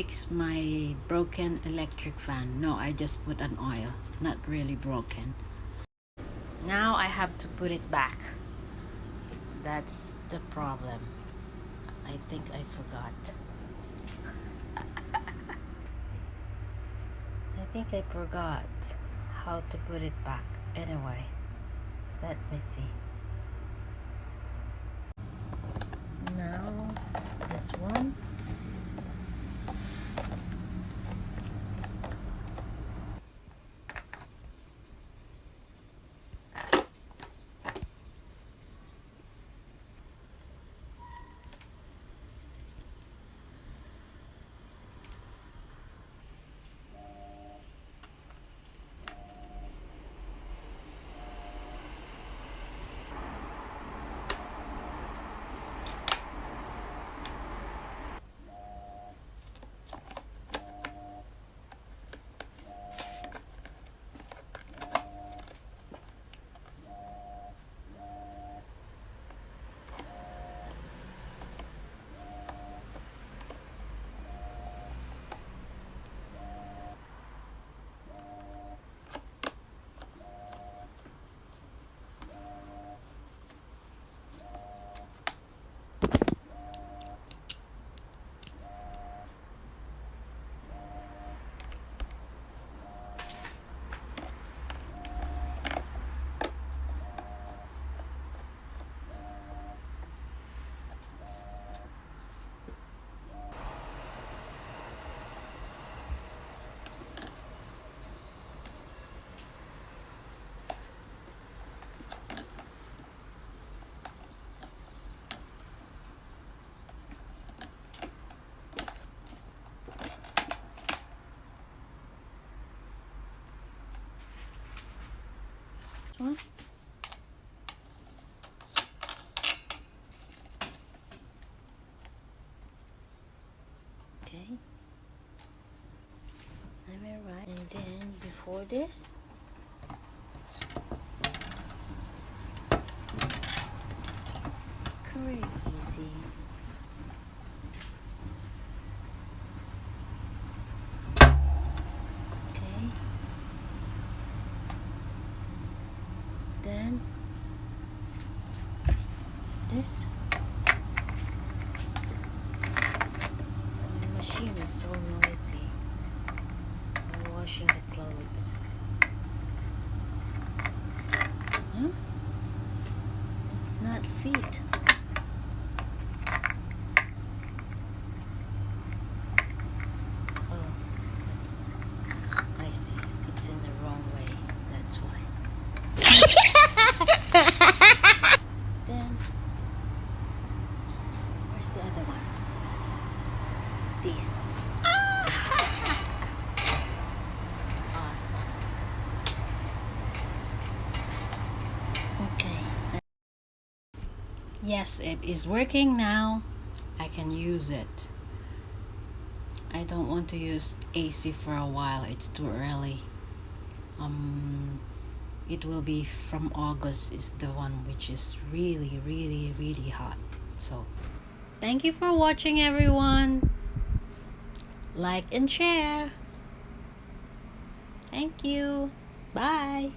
fix my broken electric fan. No, I just put an oil, not really broken. Now I have to put it back. That's the problem. I think I forgot. I think I forgot how to put it back. Anyway, let me see. Now, this one. One. Okay. Am I right? And then before this, crazy. Okay. Then this. The machine is so noisy. I'm washing the clothes. Huh? It's not feet. Oh, I see. It's in the wrong way. That's why. Then, where's the other one? This. Awesome. Okay. Yes, it is working now. I can use it. I don't want to use AC for a while. It's too early. It will be from August is the one which is really, really, really hot. So, thank you for watching, everyone. Like and share. Thank you. Bye.